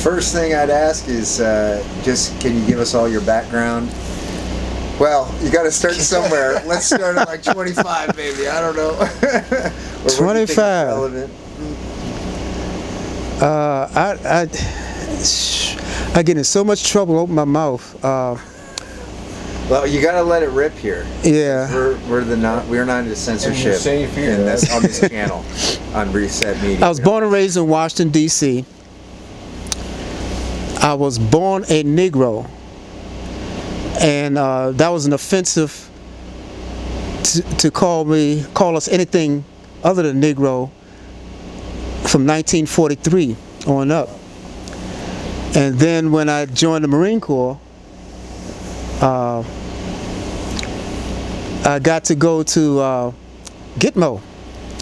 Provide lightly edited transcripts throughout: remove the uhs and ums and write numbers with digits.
First thing I'd ask is just can you give us all your background? Well, you got to start somewhere. Let's start at like 25, maybe. I don't know. 25. I get in so much trouble opening my mouth. Well, you got to let it rip here. Yeah. We're not into censorship safe here, on this channel on Reset Media. I was born and raised in Washington, D.C. I was born a Negro, and that was an offensive to call us anything other than Negro from 1943 on up. And then when I joined the Marine Corps, I got to go to Gitmo,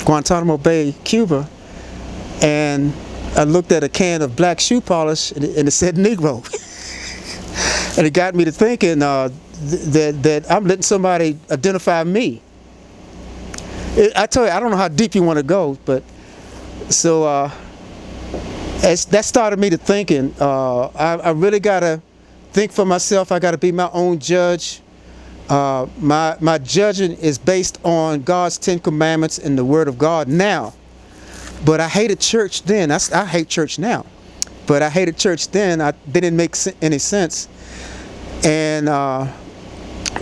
Guantanamo Bay, Cuba, and I looked at a can of black shoe polish and it said Negro. And it got me to thinking that I'm letting somebody identify me. I tell you, I don't know how deep you want to go, but so that started me to thinking. I really got to think for myself. I got to be my own judge. My judging is based on God's 10 Commandments and the Word of God now. But I hated church then. I hate church now. But I hated church then. They didn't make any sense. And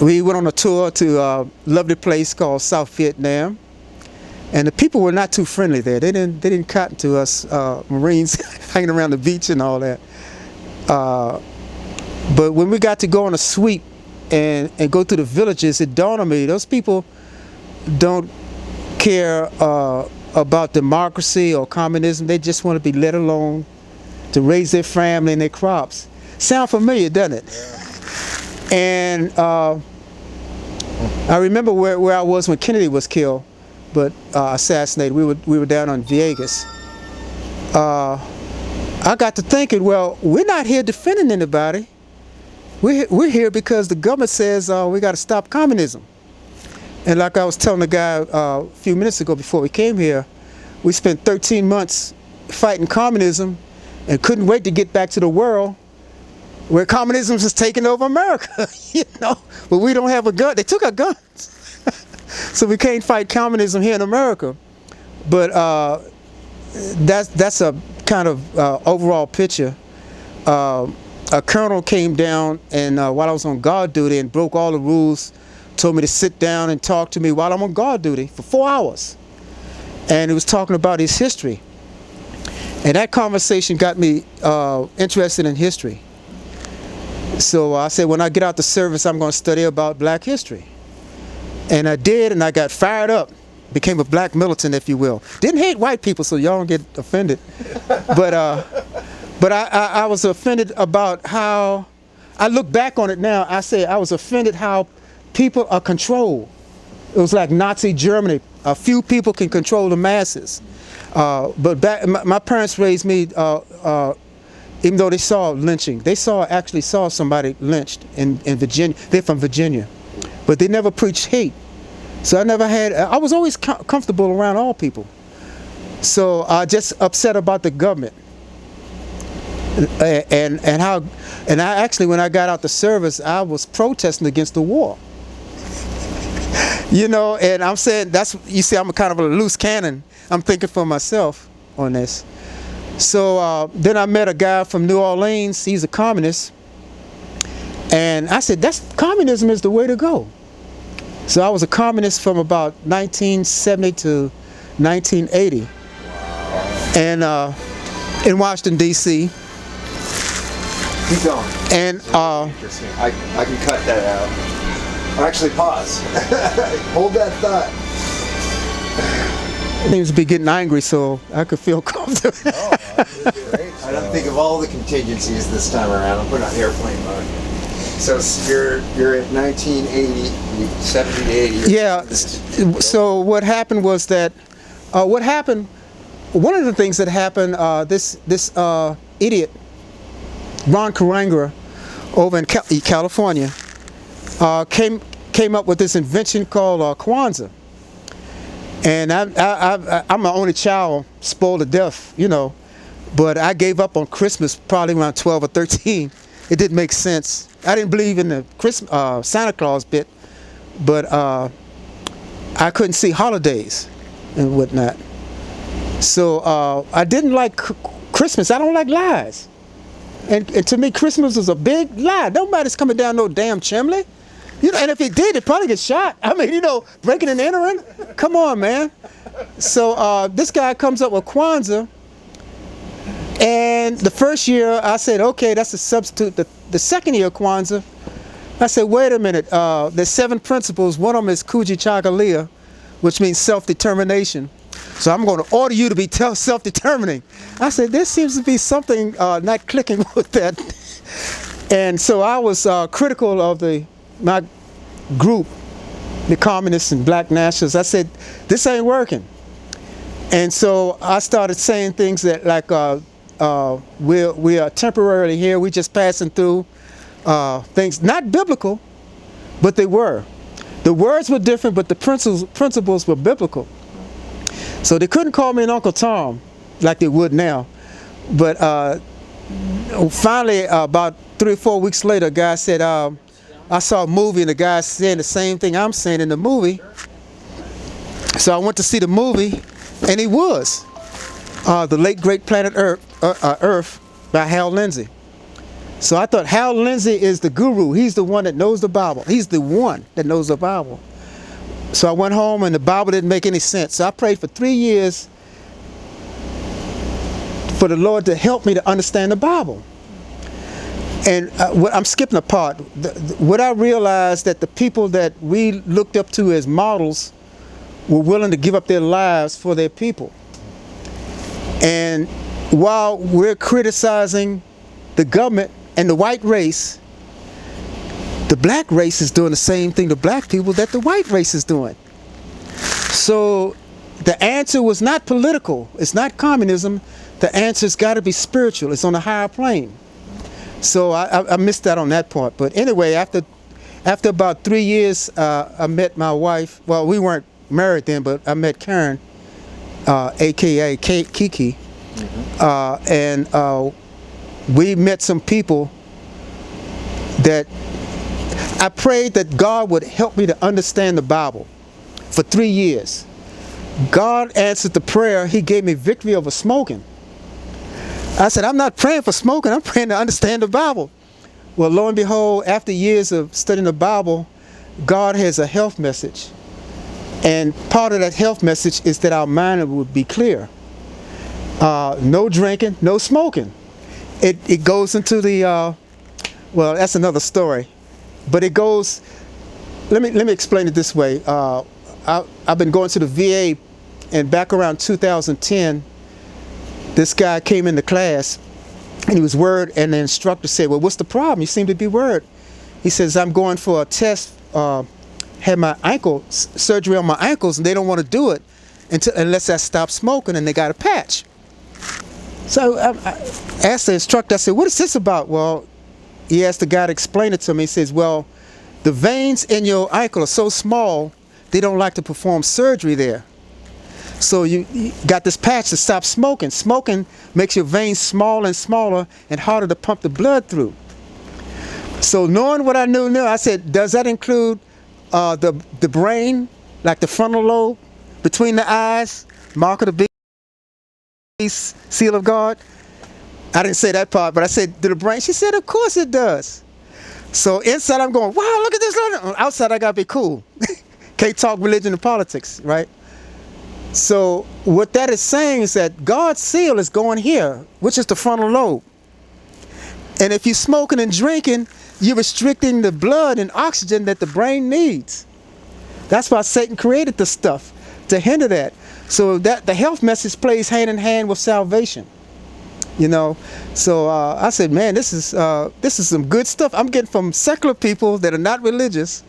we went on a tour to a lovely place called South Vietnam. And the people were not too friendly there. They didn't cotton to us Marines hanging around the beach and all that. But when we got to go on a sweep and go through the villages, it dawned on me, those people don't care about democracy or communism. They just want to be let alone to raise their family and their crops. Sound familiar, doesn't it? Yeah. And I remember where I was when Kennedy was killed, but assassinated. We were down on Viegas. I got to thinking, well, we're not here defending anybody. We're here because the government says we got to stop communism. And like I was telling the guy a few minutes ago before we came here, we spent 13 months fighting communism and couldn't wait to get back to the world where communism is taking over America, you know. But we don't have a gun. They took our guns. So we can't fight communism here in America. But that's a kind of overall picture. A colonel came down and while I was on guard duty and broke all the rules, told me to sit down and talk to me while I'm on guard duty for 4 hours. And he was talking about his history. And that conversation got me interested in history. So I said, when I get out the service, I'm going to study about black history. And I did, and I got fired up. Became a black militant, if you will. Didn't hate white people, so y'all don't get offended. But I was offended about how, I look back on it now, I say I was offended how people are controlled. It was like Nazi Germany. A few people can control the masses. But my parents raised me, even though they saw lynching, they actually saw somebody lynched in Virginia. They're from Virginia. But they never preached hate. So I was always comfortable around all people. So I just upset about the government. And I actually, when I got out the service, I was protesting against the war. You know, and I'm saying, you see, I'm a kind of a loose cannon. I'm thinking for myself on this. So then I met a guy from New Orleans. He's a communist. And I said, communism is the way to go. So I was a communist from about 1970 to 1980. And in Washington, D.C. Keep going. And interesting. I can cut that out. Or actually pause. Hold that thought. Things be getting angry, so I could feel comfortable. Great. I don't think of all the contingencies this time around. I'm putting on airplane mode. So you're at 1980, 70 to 80. Yeah. So what happened was that one of the things that happened, this idiot, Ron Karanga, over in California, came up with this invention called Kwanzaa. And I'm my only child, spoiled to death, you know. But I gave up on Christmas probably around 12 or 13. It didn't make sense. I didn't believe in the Christmas, Santa Claus bit, but I couldn't see holidays and whatnot. So I didn't like Christmas. I don't like lies. And to me, Christmas was a big lie. Nobody's coming down no damn chimney. You know, and if it did, it'd probably get shot. I mean, you know, breaking and entering. Come on, man. So this guy comes up with Kwanzaa. And the first year, I said, okay, that's a substitute. The second year of Kwanzaa, I said, wait a minute. There's 7 principles. One of them is Kujichagulia, which means self-determination. So I'm going to order you to be self-determining. I said, there seems to be something not clicking with that. And so I was critical of my group, the communists and black nationalists. I said, this ain't working. And so I started saying things that like, we are temporarily here, we just passing through, things not biblical, but they were. The words were different, but the principles were biblical. So they couldn't call me an Uncle Tom like they would now. But finally, about 3 or 4 weeks later, a guy said, I saw a movie and the guy saying the same thing I'm saying in the movie. So I went to see the movie, and he was The Late Great Planet Earth by Hal Lindsey. So I thought Hal Lindsey is the guru. He's the one that knows the Bible. He's the one that knows the Bible. So I went home and the Bible didn't make any sense. So I prayed for 3 years for the Lord to help me to understand the Bible. And I'm skipping a part. What I realized that the people that we looked up to as models were willing to give up their lives for their people. And while we're criticizing the government and the white race, the black race is doing the same thing to black people that the white race is doing. So the answer was not political. It's not communism. The answer's got to be spiritual. It's on a higher plane. So I missed out on that part. But anyway, after about 3 years, I met my wife. Well, we weren't married then, but I met Karen, a.k.a. Kiki. Mm-hmm. And we met some people that I prayed that God would help me to understand the Bible for 3 years. God answered the prayer. He gave me victory over smoking. I said, I'm not praying for smoking. I'm praying to understand the Bible. Well, lo and behold, after years of studying the Bible, God has a health message. And part of that health message is that our mind would be clear. No drinking, no smoking. It goes into the, well, that's another story. But it goes, let me explain it this way. I've been going to the VA, and back around 2010, this guy came into class, and he was worried, and the instructor said, well, what's the problem? You seem to be worried. He says, I'm going for a test, had my surgery on my ankles, and they don't want to do it unless I stop smoking, and they got a patch. So I asked the instructor, I said, what is this about? Well, he asked the guy to explain it to me. He says, well, the veins in your ankle are so small, they don't like to perform surgery there. So you got this patch to stop smoking. Smoking makes your veins smaller and smaller and harder to pump the blood through. So knowing what I knew now, I said, does that include the brain, like the frontal lobe, between the eyes, mark of the beast, seal of God? I didn't say that part, but I said, to the brain? She said, of course it does. So inside I'm going, wow, look at this. Outside I got to be cool. Can't talk religion and politics, right? So what that is saying is that God's seal is going here, which is the frontal lobe. And if you're smoking and drinking, you're restricting the blood and oxygen that the brain needs. That's why Satan created the stuff, to hinder that. So that the health message plays hand in hand with salvation. You know, so I said, man, this is some good stuff I'm getting from secular people that are not religious,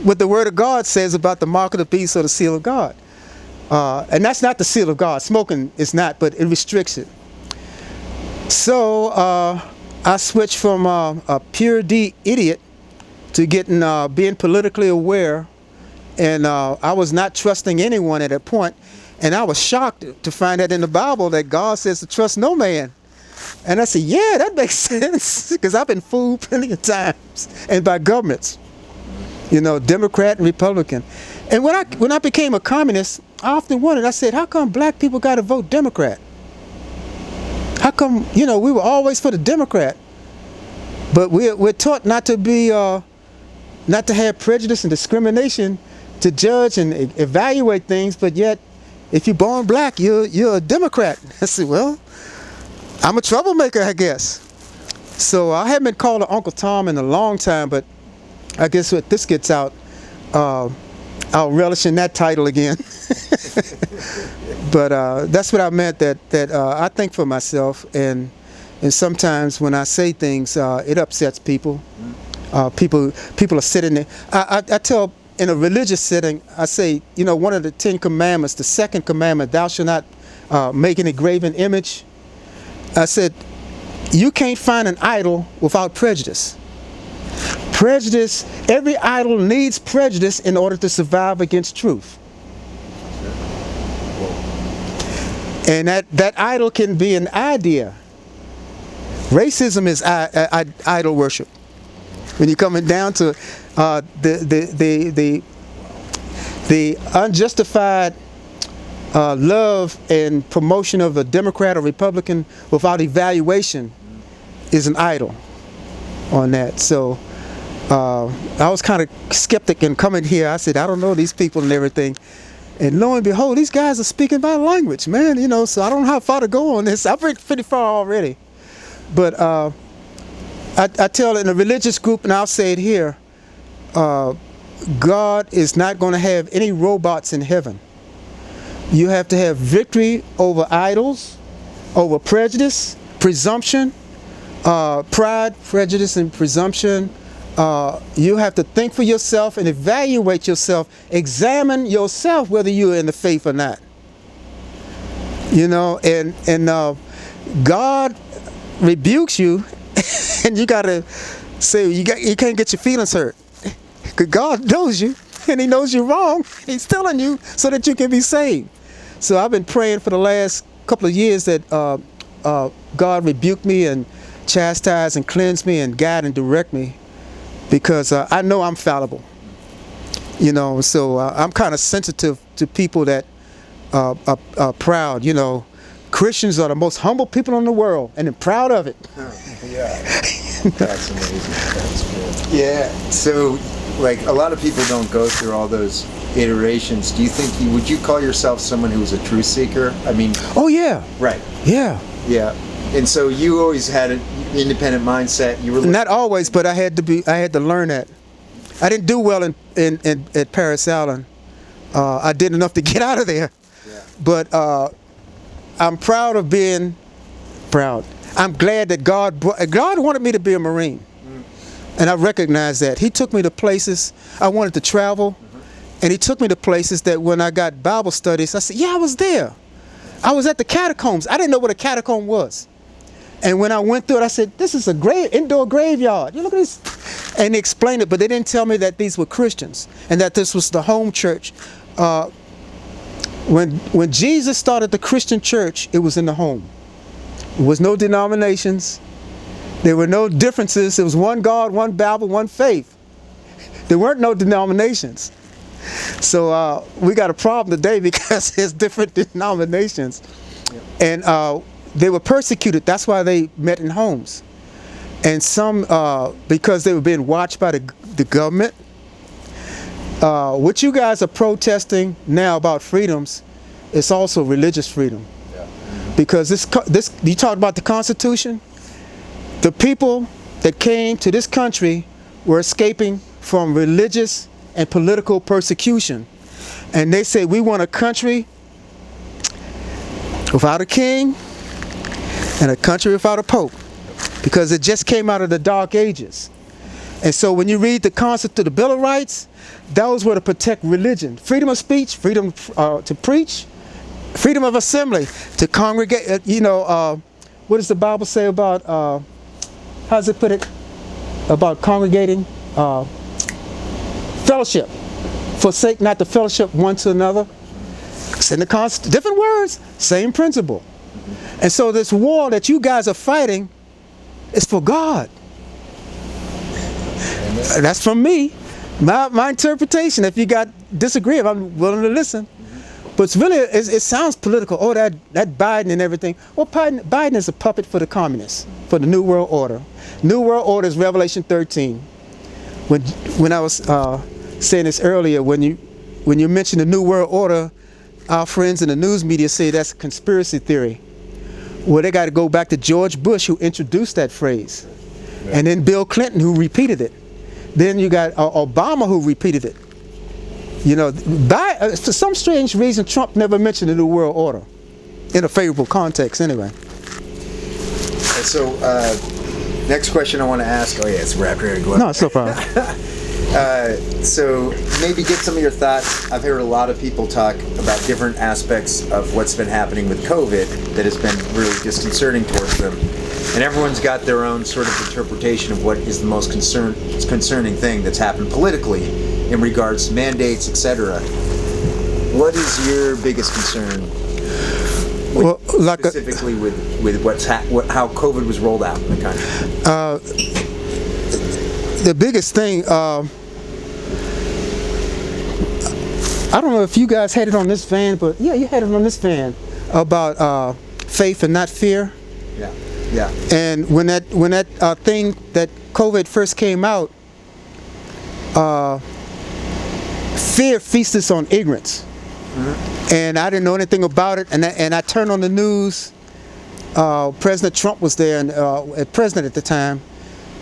what the Word of God says about the mark of the beast or the seal of God. And that's not the seal of God. Smoking is not, but it restricts it. So I switched from a pure D idiot to getting being politically aware, and I was not trusting anyone at that point. And I was shocked to find that in the Bible that God says to trust no man. And I said, yeah, that makes sense, because I've been fooled plenty of times, and by governments, you know, Democrat and Republican. And when I became a communist, I often wondered, I said, how come black people got to vote Democrat? How come, you know, we were always for the Democrat, but we're taught not to be, not to have prejudice and discrimination to judge and evaluate things, but yet, if you're born black, you're a Democrat. I said, well, I'm a troublemaker, I guess. So I haven't been called an Uncle Tom in a long time, but I guess when this gets out, I'll relish in that title again. But that's what I meant, that I think for myself, and sometimes when I say things, it upsets people. People are sitting there. I tell, in a religious setting, I say, you know, one of the 10 commandments, the second commandment, thou shalt not make an graven image. I said, you can't find an idol without prejudice. Prejudice, every idol needs prejudice in order to survive against truth. And that idol can be an idea. Racism is idol worship. When you're coming down to the unjustified love and promotion of a Democrat or Republican without evaluation is an idol on that. So I was kind of skeptic in coming here. I said, I don't know these people and everything. And lo and behold, these guys are speaking my language, man. You know, so I don't know how far to go on this. I'm pretty far already. But I tell in a religious group, and I'll say it here, God is not going to have any robots in heaven. You have to have victory over idols, over prejudice, presumption, pride, prejudice, and presumption. You have to think for yourself and evaluate yourself. Examine yourself whether you're in the faith or not. You know, and God rebukes you, and you gotta say you can't get your feelings hurt, because God knows you, and He knows you're wrong. He's telling you so that you can be saved. So I've been praying for the last couple of years that God rebuke me and chastise and cleanse me and guide and direct me, because I know I'm fallible. You know, so I'm kind of sensitive to people that are proud. You know, Christians are the most humble people in the world, and they're proud of it. Yeah, that's amazing. That's good. Yeah, so like a lot of people don't go through all those iterations. Do you think would you call yourself someone who was a truth seeker? I mean, oh yeah, right. Yeah. And so you always had an independent mindset. You were not always, but I had to learn that. I didn't do well at Paris Island. I did enough to get out of there. Yeah. But I'm proud of being proud. I'm glad that God wanted me to be a Marine. And I recognize that. He took me to places I wanted to travel, and He took me to places that when I got Bible studies, I said, yeah, I was there. I was at the catacombs. I didn't know what a catacomb was. And when I went through it, I said, this is a indoor graveyard. You look at this. And they explained it, but they didn't tell me that these were Christians and that this was the home church. When Jesus started the Christian church, it was in the home. There was no denominations. There were no differences. There was one God, one Bible, one faith. There weren't no denominations. So we got a problem today because there's different denominations. And they were persecuted. That's why they met in homes. And some, because they were being watched by the government. What you guys are protesting now about freedoms, it's also religious freedom. Yeah. Because this you talked about the Constitution. The people that came to this country were escaping from religious and political persecution. And they say, we want a country without a king and a country without a pope, because it just came out of the Dark Ages. And so when you read the Constitution, the Bill of Rights, those were to protect religion, freedom of speech, freedom to preach, freedom of assembly, to congregate. What does the Bible say about, how does it put it, about congregating? Fellowship. Forsake not the fellowship one to another. It's in the different words, same principle. And so this war that you guys are fighting is for God. That's from me, my interpretation. If you disagree, I'm willing to listen. But it's really, it sounds political. Oh, that Biden and everything. Well, Biden is a puppet for the communists, for the New World Order. New World Order is Revelation 13. When I was saying this earlier, when you mention the New World Order, our friends in the news media say that's a conspiracy theory. Well, they got to go back to George Bush, who introduced that phrase, and then Bill Clinton, who repeated it. Then you got Obama, who repeated it. You know, for some strange reason, Trump never mentioned the New World Order in a favorable context, anyway. And so, next question I want to ask. Oh yeah, it's wrapped ready to go. No, it's no problem. So maybe get some of your thoughts. I've heard a lot of people talk about different aspects of what's been happening with COVID that has been really disconcerting towards them. And everyone's got their own sort of interpretation of what is the most concerning thing that's happened politically in regards to mandates, etc. What is your biggest concern? Well, specifically with how COVID was rolled out in the country? The biggest thing, I don't know if you guys had it on this van, but yeah, you had it on this van about faith and not fear. Yeah, yeah. And when that thing that COVID first came out, fear feasts on ignorance. Mm-hmm. And I didn't know anything about it, and I turned on the news. President Trump was there, and president at the time,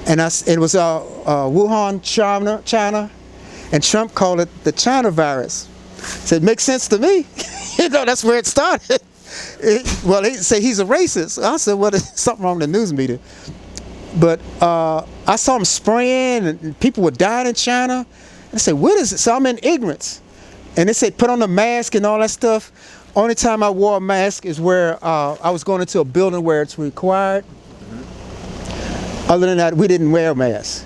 and it was Wuhan, China, and Trump called it the China virus. Said, makes sense to me. You know, that's where it started. Well, he said he's a racist. I said, well, there's something wrong with the news media. But I saw him spraying, and people were dying in China. I said, what is it? So I'm in ignorance. And they said, put on a mask and all that stuff. Only time I wore a mask is where I was going into a building where it's required. Mm-hmm. Other than that, we didn't wear masks.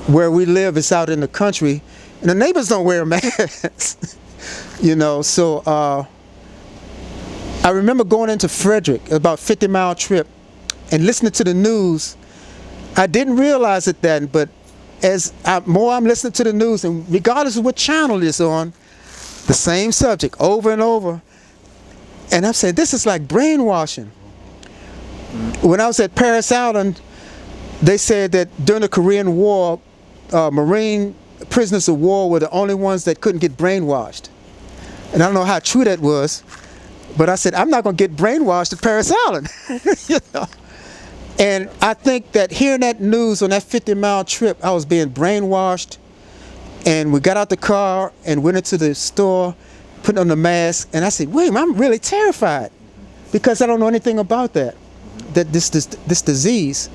Where we live is out in the country, and the neighbors don't wear masks. You know, so I remember going into Frederick, about a 50-mile trip, and listening to the news. I didn't realize it then, but more I'm listening to the news, and regardless of what channel it's on, the same subject over and over. And I'm saying, this is like brainwashing. When I was at Paris Island, they said that during the Korean War, Marine prisoners of war were the only ones that couldn't get brainwashed. And I don't know how true that was, but I said, I'm not going to get brainwashed at Paris Island. You know? And I think that hearing that news on that 50-mile trip, I was being brainwashed. And we got out the car and went into the store, put on the mask. And I said, William, I'm really terrified because I don't know anything about this disease.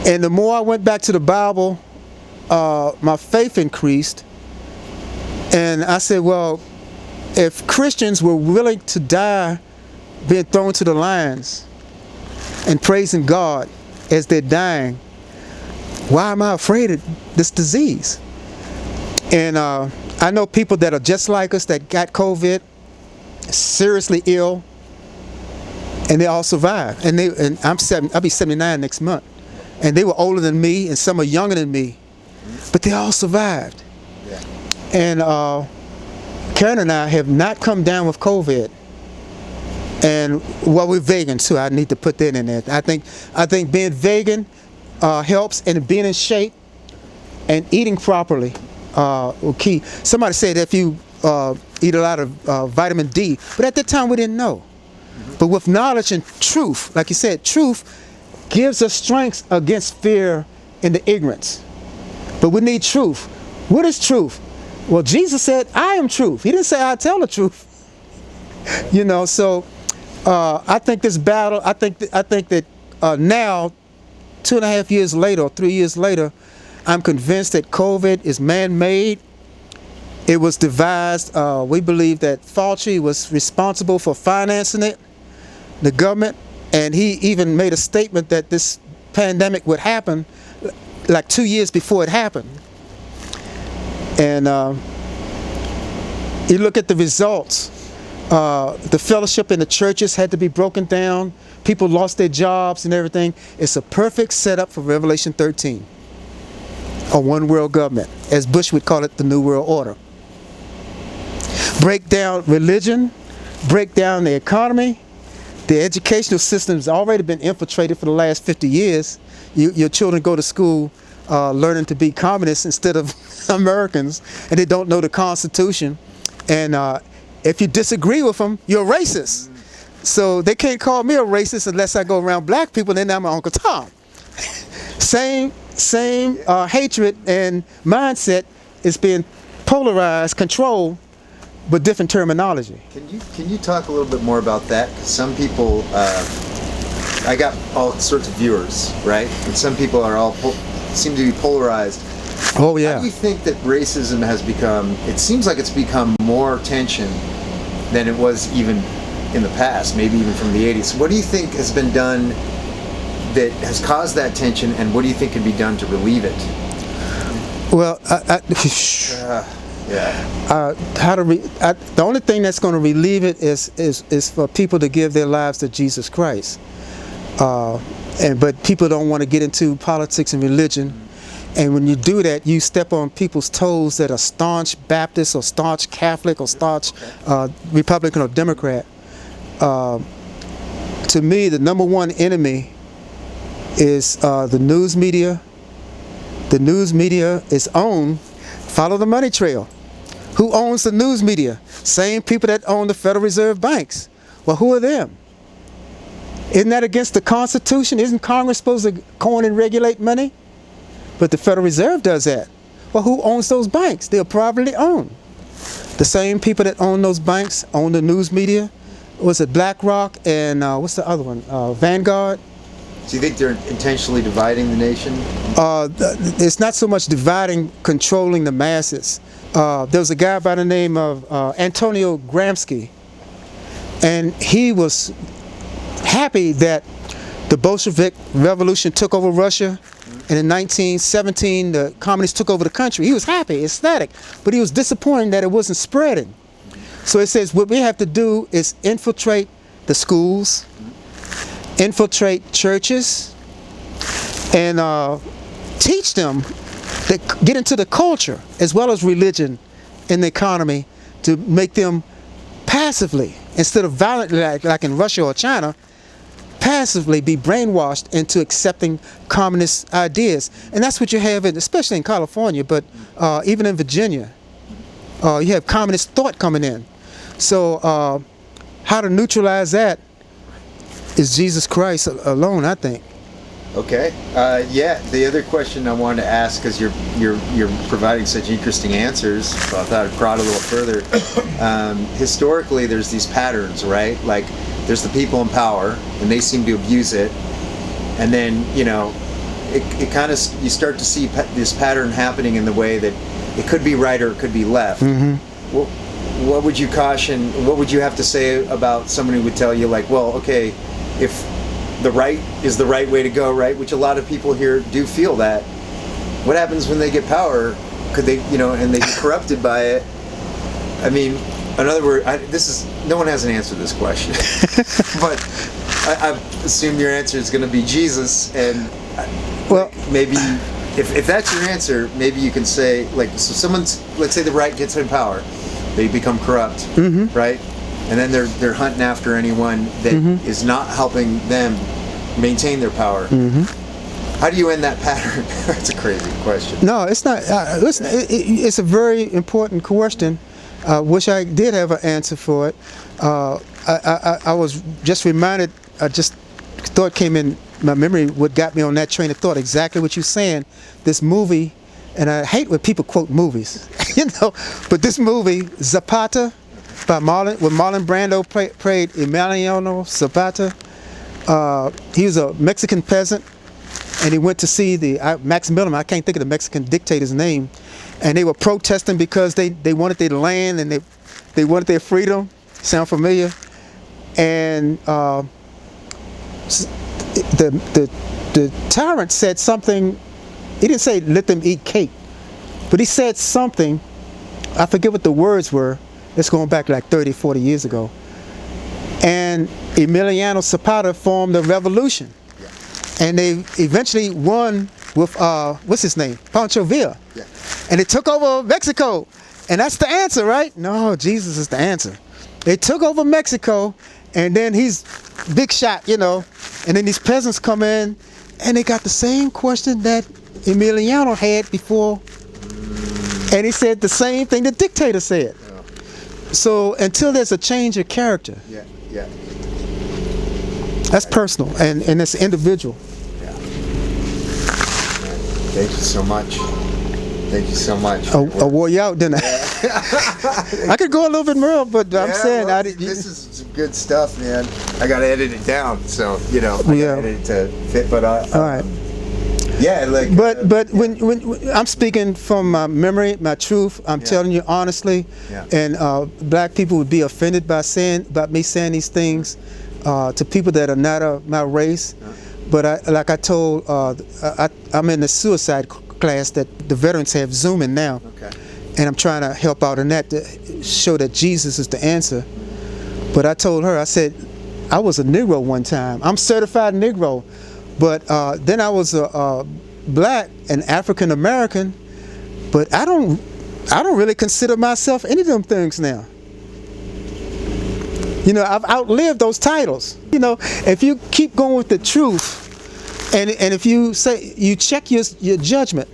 And the more I went back to the Bible, my faith increased. And I said, well, if Christians were willing to die being thrown to the lions and praising God as they're dying, why am I afraid of this disease? And I know people that are just like us that got COVID, seriously ill, and they all survived. And I'll be 79 next month. And they were older than me, and some are younger than me, but they all survived. Yeah. And Karen and I have not come down with COVID. And well, we're vegan too. I need to put that in there. I think being vegan helps, and being in shape and eating properly will key. Somebody said if you eat a lot of vitamin D, but at that time we didn't know. Mm-hmm. But with knowledge and truth, like you said, truth gives us strength against fear and the ignorance. But we need truth. What is truth? Well, Jesus said, I am truth. He didn't say I tell the truth. You know, so I think this battle, I think that now, 2.5 years later or 3 years later, I'm convinced that COVID is man-made. It was devised. We believe that Fauci was responsible for financing it, the government, and he even made a statement that this pandemic would happen like 2 years before it happened. And You look at the results. The fellowship in the churches had to be broken down. People lost their jobs and everything. It's a perfect setup for Revelation 13. A one world government, as Bush would call it, the New World Order. Break down religion, break down the economy. The educational system has already been infiltrated for the last 50 years. Your children go to school learning to be communists instead of Americans, and they don't know the Constitution. And if you disagree with them, you're a racist. So they can't call me a racist unless I go around black people, and then I'm Uncle Tom. Same hatred and mindset is being polarized, controlled, but different terminology. Can you talk a little bit more about that? 'Cause some people, I got all sorts of viewers, right? And some people are seem to be polarized. Oh yeah. How do you think that racism has become? It seems like it's become more tension than it was even in the past, maybe even from the 80s. What do you think has been done that has caused that tension, and what do you think can be done to relieve it? Well, the only thing that's going to relieve it is for people to give their lives to Jesus Christ. But people don't want to get into politics and religion. And when you do that, you step on people's toes that are staunch Baptist or staunch Catholic or staunch Republican or Democrat. To me, the number one enemy is the news media. The news media is owned. Follow the money trail. Who owns the news media? Same people that own the Federal Reserve banks. Well, who are them? Isn't that against the Constitution? Isn't Congress supposed to coin and regulate money? But the Federal Reserve does that. Well, who owns those banks? They're privately owned. The same people that own those banks own the news media. Was it BlackRock and what's the other one? Vanguard? Do you think they're intentionally dividing the nation? It's not so much dividing, controlling the masses. There was a guy by the name of Antonio Gramsci, and he was happy that the Bolshevik Revolution took over Russia, and in 1917 the communists took over the country. He was happy, ecstatic, but he was disappointed that it wasn't spreading. So it says what we have to do is infiltrate the schools, infiltrate churches, and teach them to get into the culture as well as religion and the economy to make them passively, instead of violently like in Russia or China, passively be brainwashed into accepting communist ideas. And that's what you have, especially in California, but even in Virginia. You have communist thought coming in. So how to neutralize that is Jesus Christ alone, I think. Okay. Yeah. The other question I wanted to ask, because you're providing such interesting answers, so I thought I'd prod a little further. Historically, there's these patterns, right? Like there's the people in power, and they seem to abuse it, and then it kind of, you start to see this pattern happening in the way that it could be right or it could be left. Mm-hmm. What would you caution? What would you have to say about someone who would tell you, like, well, okay, if the right is the right way to go, right? Which a lot of people here do feel that. What happens when they get power? Could they, and they get corrupted by it? I mean, in other words, no one has an answer to this question, but I assume your answer is going to be Jesus, and well, maybe if that's your answer, maybe you can say, like, so let's say the right gets in power, they become corrupt, mm-hmm. right? And then they're hunting after anyone that mm-hmm. is not helping them maintain their power. Mm-hmm. How do you end that pattern? That's a crazy question. No, it's not. Listen, it's a very important question. Wish I did have an answer for it. I was just reminded. Thought came in my memory. What got me on that train of thought? Exactly what you're saying. This movie, and I hate when people quote movies, But this movie, Zapata, by Marlon Brando played Emiliano Zapata. He was a Mexican peasant, and he went to see the Maximilian. I can't think of the Mexican dictator's name, and they were protesting because they wanted their land and they wanted their freedom. Sound familiar? And the tyrant said something. He didn't say let them eat cake, but he said something. I forget what the words were, It's going back like 30, 40 years ago. And Emiliano Zapata formed a revolution. Yeah. And they eventually won with, what's his name? Pancho Villa. Yeah. And they took over Mexico. And that's the answer, right? No, Jesus is the answer. They took over Mexico, and then he's big shot, you know. And then these peasants come in, and they got the same question that Emiliano had before. And he said the same thing the dictator said. Yeah. So until there's a change of character, Yeah. Yeah. that's personal, and it's individual. Yeah. Thank you so much. Thank you so much. I wore you out, didn't I? I could go a little bit more, but I'm saying well, this is some good stuff, man. I got to edit it down, so I got to edit it to fit. But all right. Yeah, like. But when I'm speaking from my memory, my truth, I'm telling you honestly, and black people would be offended by me saying these things to people that are not of my race. But like I told, I'm in the suicide class that the veterans have Zooming now. Okay. And I'm trying to help out in that to show that Jesus is the answer. But I told her, I said, I was a Negro one time. I'm certified Negro. But then I was a black and African American. But I don't really consider myself any of them things now. You know, I've outlived those titles. You know, if you keep going with the truth, and if you say, you check your judgment,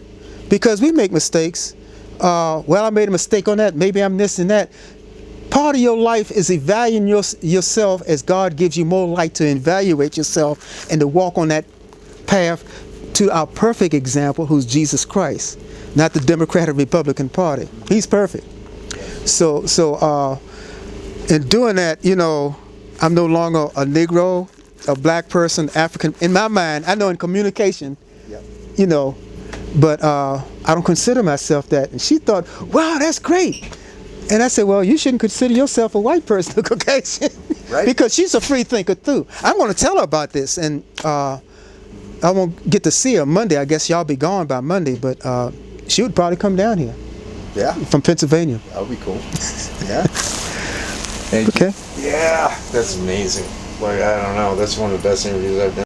because we make mistakes. Well, I made a mistake on that. Maybe I'm this and that. Part of your life is evaluating yourself as God gives you more light to evaluate yourself and to walk on that path to our perfect example, who's Jesus Christ, not the Democratic Republican Party. He's perfect. So in doing that, you know, I'm no longer a Negro, a black person, African. In my mind, I know in communication, you know, but I don't consider myself that. And she thought, wow, that's great. And I said, well, you shouldn't consider yourself a white person, Caucasian. Right. Because she's a free thinker too. I'm going to tell her about this, and I won't get to see her Monday. I guess y'all be gone by Monday, but she would probably come down here. Yeah. From Pennsylvania. That would be cool. Yeah. Okay. Yeah, that's amazing. Like, I don't know, that's one of the best interviews I've done.